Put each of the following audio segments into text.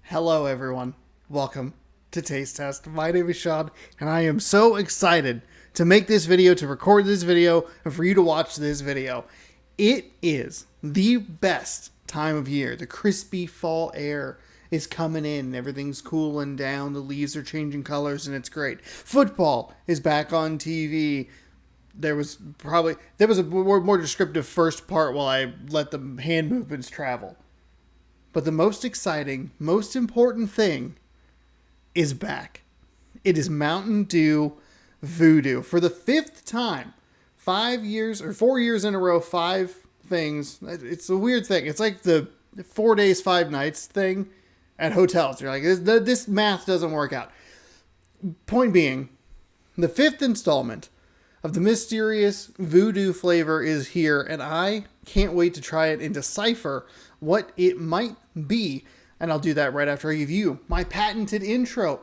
Hello, everyone. Welcome to Taste Test. My name is Sean, and I am so excited to make this video, to record this video, and for you to watch this video. It is the best time of year. The crispy fall air is coming in, everything's cooling down, the leaves are changing colors, and it's great. Football is back on TV. There was a more descriptive first part while I let the hand movements travel. But the most exciting, most important thing is back. It is Mountain Dew Voodoo. For the fifth time, 4 years in a row, 5 things. It's a weird thing. It's like the 4 days, 5 nights thing at hotels. You're like, this math doesn't work out. Point being, the 5th installment of the mysterious voodoo flavor is here, and I can't wait to try it and decipher what it might be. And I'll do that right after I give you my patented intro.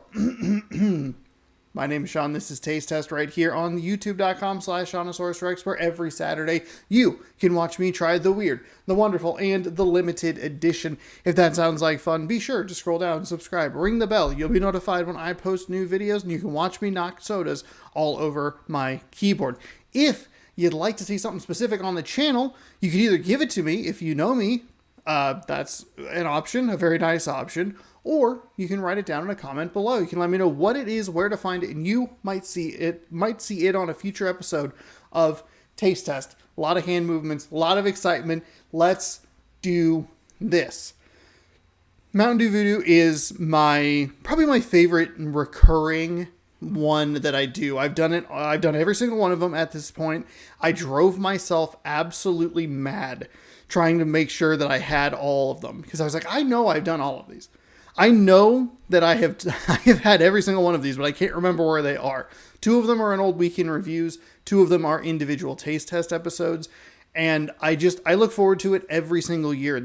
My name is Sean. This is Taste Test right here on youtube.com/ShaunosaurusRex, where every Saturday you can watch me try the weird, the wonderful, and the limited edition. If that sounds like fun, be sure to scroll down, subscribe, ring the bell. You'll be notified when I post new videos, and you can watch me knock sodas all over my keyboard. If you'd like to see something specific on the channel, you can either give it to me if you know me. That's an option, a very nice option. Or you can write it down in a comment below. You can let me know what it is, where to find it, and you might see it on a future episode of Taste Test. A lot of hand movements, a lot of excitement. Let's do this. Mountain Dew Voodoo is probably my favorite recurring one that I do. I've done every single one of them at this point. I drove myself absolutely mad trying to make sure that I had all of them, because I was like, I know I've done all of these. I know that I have had every single one of these, but I can't remember where they are. 2 of them are in old weekend reviews. 2 of them are individual taste test episodes. And I look forward to it every single year.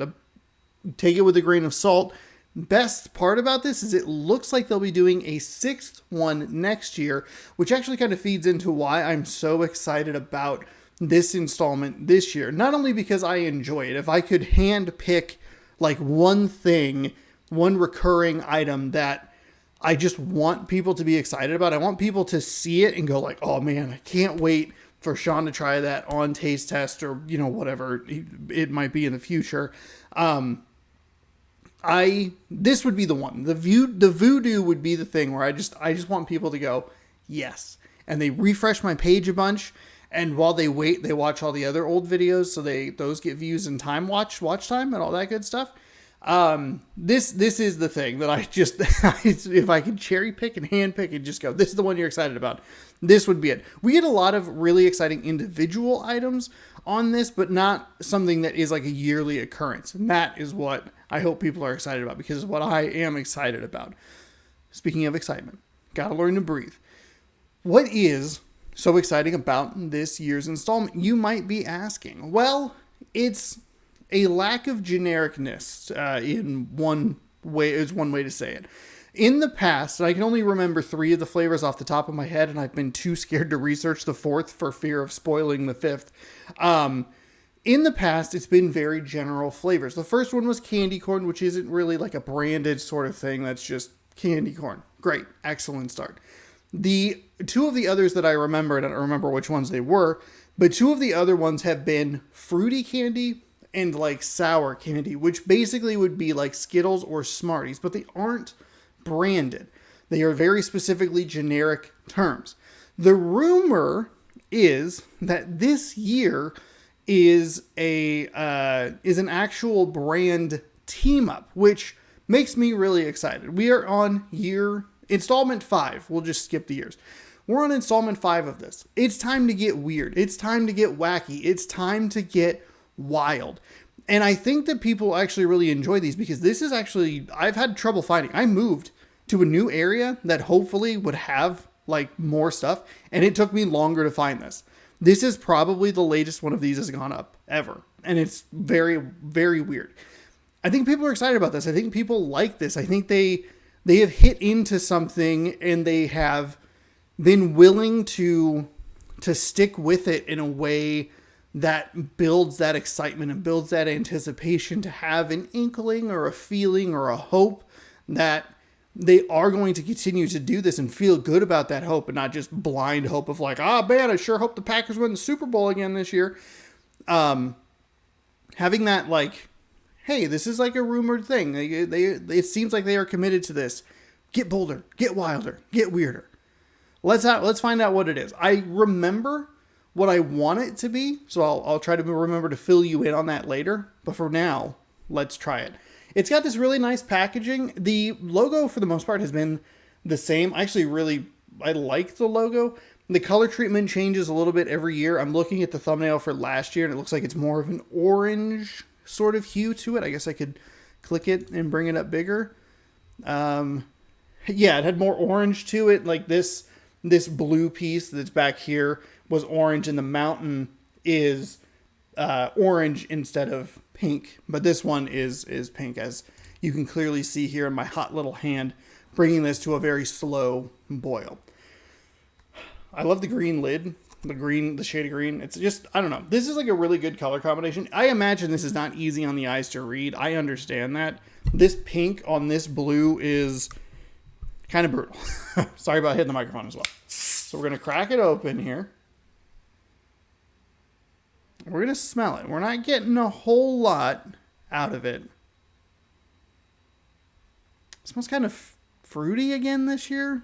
Take it with a grain of salt. Best part about this is it looks like they'll be doing a 6th one next year, which actually kind of feeds into why I'm so excited about this installment this year. Not only because I enjoy it. If I could hand pick like one thing, one recurring item that I just want people to be excited about, I want people to see it and go like, oh man, I can't wait for Sean to try that on Taste Test, or, whatever it might be in the future. This would be the one. The voodoo would be the thing where I just want people to go, yes. And they refresh my page a bunch. And while they wait, they watch all the other old videos. So those get views and watch time and all that good stuff. This is the thing that if I could cherry pick and hand pick and just go, this is the one you're excited about, this would be it. We get a lot of really exciting individual items on this, but not something that is like a yearly occurrence. And that is what I hope people are excited about, because it's what I am excited about. Speaking of excitement, gotta learn to breathe. What is so exciting about this year's installment, you might be asking? Well, it's a lack of genericness in one way, is one way to say it. In the past, and I can only remember 3 of the flavors off the top of my head, and I've been too scared to research the 4th for fear of spoiling the 5th. In the past, it's been very general flavors. The first one was candy corn, which isn't really like a branded sort of thing. That's just candy corn. Great. Excellent start. The 2 of the others that I remember, and I don't remember which ones they were, but 2 of the other ones have been fruity candy and like sour candy, which basically would be like Skittles or Smarties, but they aren't branded. They are very specifically generic terms. The rumor is that this year is an actual brand team up, which makes me really excited. We are on installment 5. We'll just skip the years. We're on installment 5 of this. It's time to get weird. It's time to get wacky. It's time to get wild. And I think that people actually really enjoy these, because this is actually, I've had trouble finding. I moved to a new area that hopefully would have like more stuff, and it took me longer to find this. This is probably the latest one of these has gone up ever. And it's very, very weird. I think people are excited about this. I think people like this. I think they have hit into something, and they have been willing to stick with it in a way that builds that excitement and builds that anticipation to have an inkling or a feeling or a hope that they are going to continue to do this and feel good about that hope and not just blind hope of like, ah, man, I sure hope the Packers win the Super Bowl again this year. Having that like, hey, this is like a rumored thing. It seems like they are committed to this. Get bolder, get wilder, get weirder. Let's find out what it is. I remember what I want it to be, so I'll try to remember to fill you in on that later. But for now, let's try it. It's got this really nice packaging. The logo, for the most part, has been the same. I like the logo. The color treatment changes a little bit every year. I'm looking at the thumbnail for last year, and it looks like it's more of an orange sort of hue to it. I guess I could click it and bring it up bigger. Yeah, it had more orange to it. Like this blue piece that's back here was orange, and the mountain is orange instead of pink. But this one is pink, as you can clearly see here in my hot little hand, bringing this to a very slow boil. I love the green lid, the shade of green. It's just, I don't know. This is like a really good color combination. I imagine this is not easy on the eyes to read. I understand that. This pink on this blue is kind of brutal. Sorry about hitting the microphone as well. So we're going to crack it open here. We're going to smell it. We're not getting a whole lot out of it. It smells kind of fruity again this year.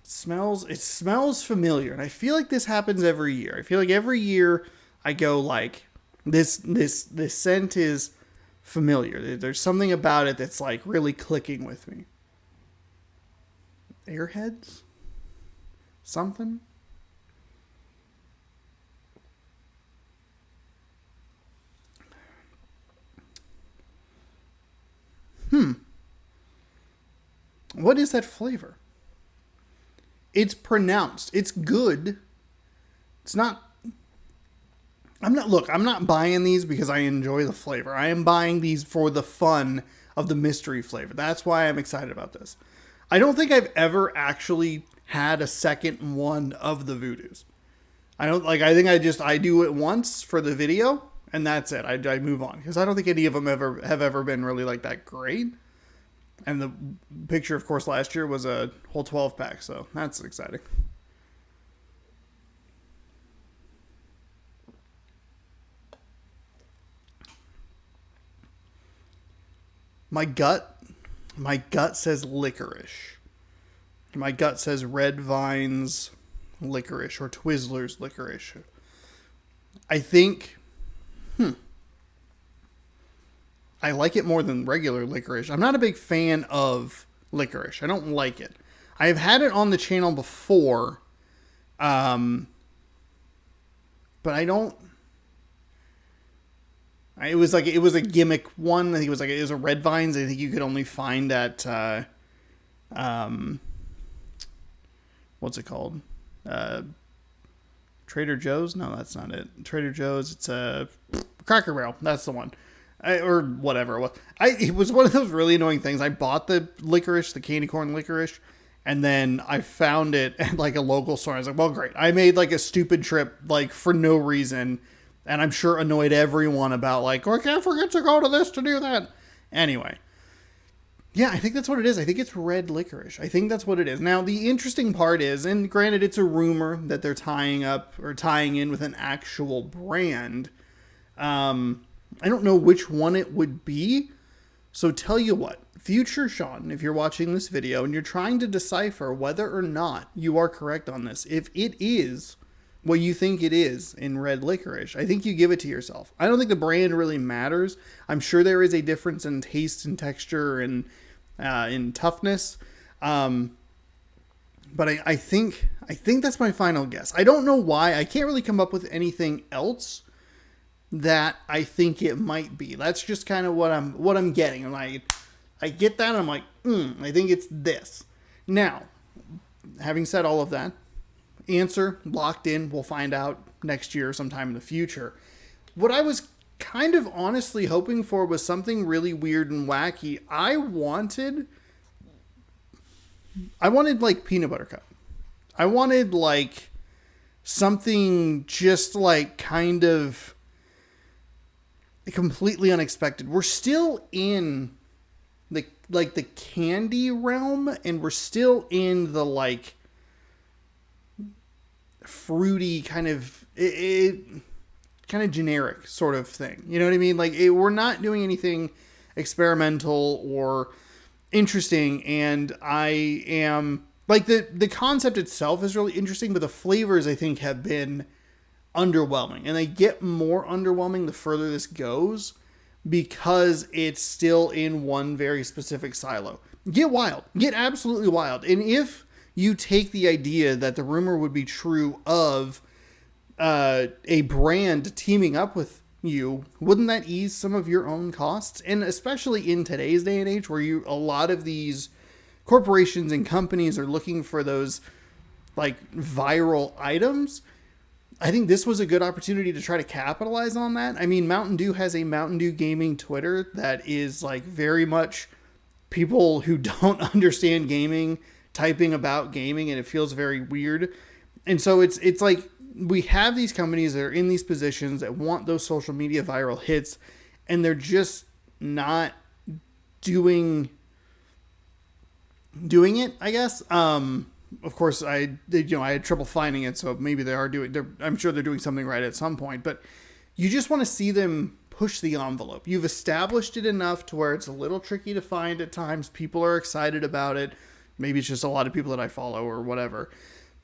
It smells familiar, and I feel like this happens every year. I feel like every year I go like, this scent is familiar. There's something about it that's like really clicking with me. Airheads? Something? What is that flavor? It's pronounced. It's good. It's not... I'm not buying these because I enjoy the flavor. I am buying these for the fun of the mystery flavor. That's why I'm excited about this. I don't think I've ever actually had a second one of the Voodoos. I think I do it once for the video, and that's it. I move on because I don't think any of them have ever been really like that great. And the picture, of course, last year was a whole 12 pack, so that's exciting. My gut says licorice. My gut says Red Vines licorice or Twizzlers licorice. I think, I like it more than regular licorice. I'm not a big fan of licorice. I don't like it. I've had it on the channel before, but I don't. It was a gimmick one. I think it was a Red Vines. I think you could only find at what's it called? Trader Joe's? No, that's not it. Trader Joe's. It's a Cracker Barrel. That's the one. Or whatever. It was one of those really annoying things. I bought the licorice, the candy corn licorice, and then I found it at like a local store. I was like, well, great. I made like a stupid trip like for no reason, and I'm sure annoyed everyone about like, oh, I can't forget to go to this to do that. Anyway. Yeah, I think that's what it is. I think it's red licorice. I think that's what it is. Now, the interesting part is, and granted, it's a rumor that they're tying in with an actual brand. I don't know which one it would be. So tell you what, future Sean, if you're watching this video and you're trying to decipher whether or not you are correct on this, if it is what you think it is in red licorice, I think you give it to yourself. I don't think the brand really matters. I'm sure there is a difference in taste and texture and in toughness. But I think that's my final guess. I don't know why. I can't really come up with anything else that I think it might be. That's just kind of what I'm getting. And I get that and I'm like, I think it's this. Now, having said all of that, answer locked in. We'll find out next year sometime in the future. What I was kind of honestly hoping for was something really weird and wacky. I wanted like peanut butter cup. I wanted like something just like kind of completely unexpected. We're still in the candy realm, and we're still in the like fruity kind of kind of generic sort of thing. You know what I mean? Like we're not doing anything experimental or interesting, and I am like the concept itself is really interesting, but the flavors I think have been underwhelming, and they get more underwhelming the further this goes because it's still in one very specific silo. Get wild. Get absolutely wild. And if you take the idea that the rumor would be true of a brand teaming up with you, wouldn't that ease some of your own costs? And especially in today's day and age where a lot of these corporations and companies are looking for those like viral items, I think this was a good opportunity to try to capitalize on that. I mean, Mountain Dew has a Mountain Dew Gaming Twitter that is like very much people who don't understand gaming typing about gaming, and it feels very weird. And so it's like we have these companies that are in these positions that want those social media viral hits, and they're just not doing it, I guess. Of course, I had trouble finding it, so maybe they are doing. I'm sure they're doing something right at some point, but you just want to see them push the envelope. You've established it enough to where it's a little tricky to find at times. People are excited about it. Maybe it's just a lot of people that I follow or whatever.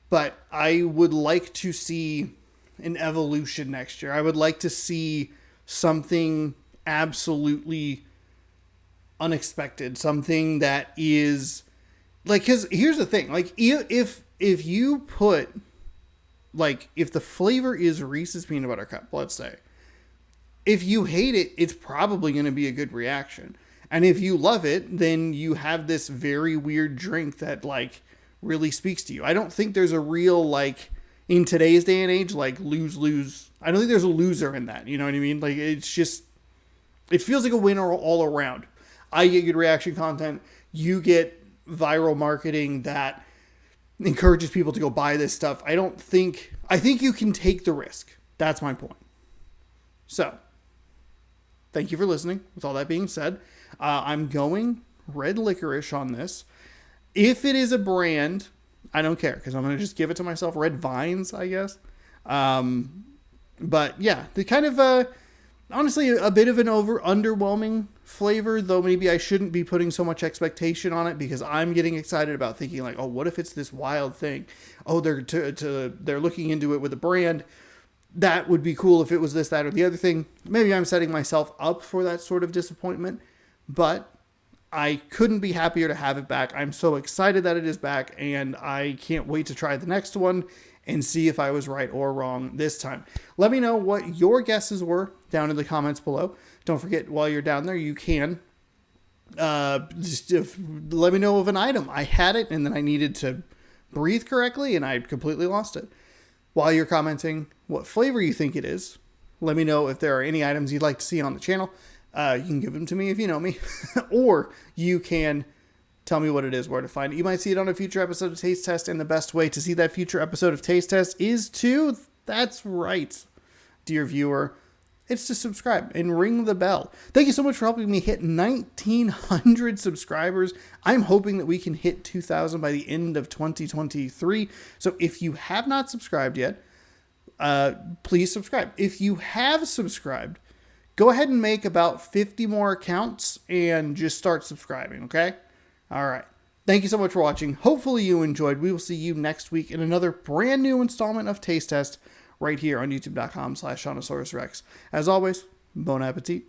But I would like to see an evolution next year. I would like to see something absolutely unexpected, something that is like, because here's the thing, like if you put, like, if the flavor is Reese's Peanut Butter Cup, let's say, if you hate it, it's probably going to be a good reaction. And if you love it, then you have this very weird drink that like really speaks to you. I don't think there's a real, like, in today's day and age, like lose. I don't think there's a loser in that. You know what I mean? Like, it's just, it feels like a winner all around. I get good reaction content. You get viral marketing that encourages people to go buy this stuff. I think you can take the risk. That's my point. So, thank you for listening. With all that being said, I'm going red licorice on this. If it is a brand, I don't care, because I'm going to just give it to myself. Red Vines, I guess. But yeah, the kind of, honestly, a bit of an underwhelming flavor, though maybe I shouldn't be putting so much expectation on it, because I'm getting excited about thinking like, oh, what if it's this wild thing? Oh, they're looking into it with a brand. That would be cool if it was this, that, or the other thing. Maybe I'm setting myself up for that sort of disappointment, but I couldn't be happier to have it back. I'm so excited that it is back, and I can't wait to try the next one and see if I was right or wrong this time. Let me know what your guesses were down in the comments below. Don't forget, while you're down there, you can let me know of an item. I had it, and then I needed to breathe correctly, and I completely lost it. While you're commenting what flavor you think it is, let me know if there are any items you'd like to see on the channel. You can give them to me if you know me, or you can tell me what it is, where to find it. You might see it on a future episode of Taste Test, and the best way to see that future episode of Taste Test is to, that's right, dear viewer, it's to subscribe and ring the bell. Thank you so much for helping me hit 1,900 subscribers. I'm hoping that we can hit 2,000 by the end of 2023. So if you have not subscribed yet, please subscribe. If you have subscribed, go ahead and make about 50 more accounts and just start subscribing, okay? All right. Thank you so much for watching. Hopefully you enjoyed. We will see you next week in another brand new installment of Taste Test right here on youtube.com/ShaunosaurusRex. As always, bon appetit.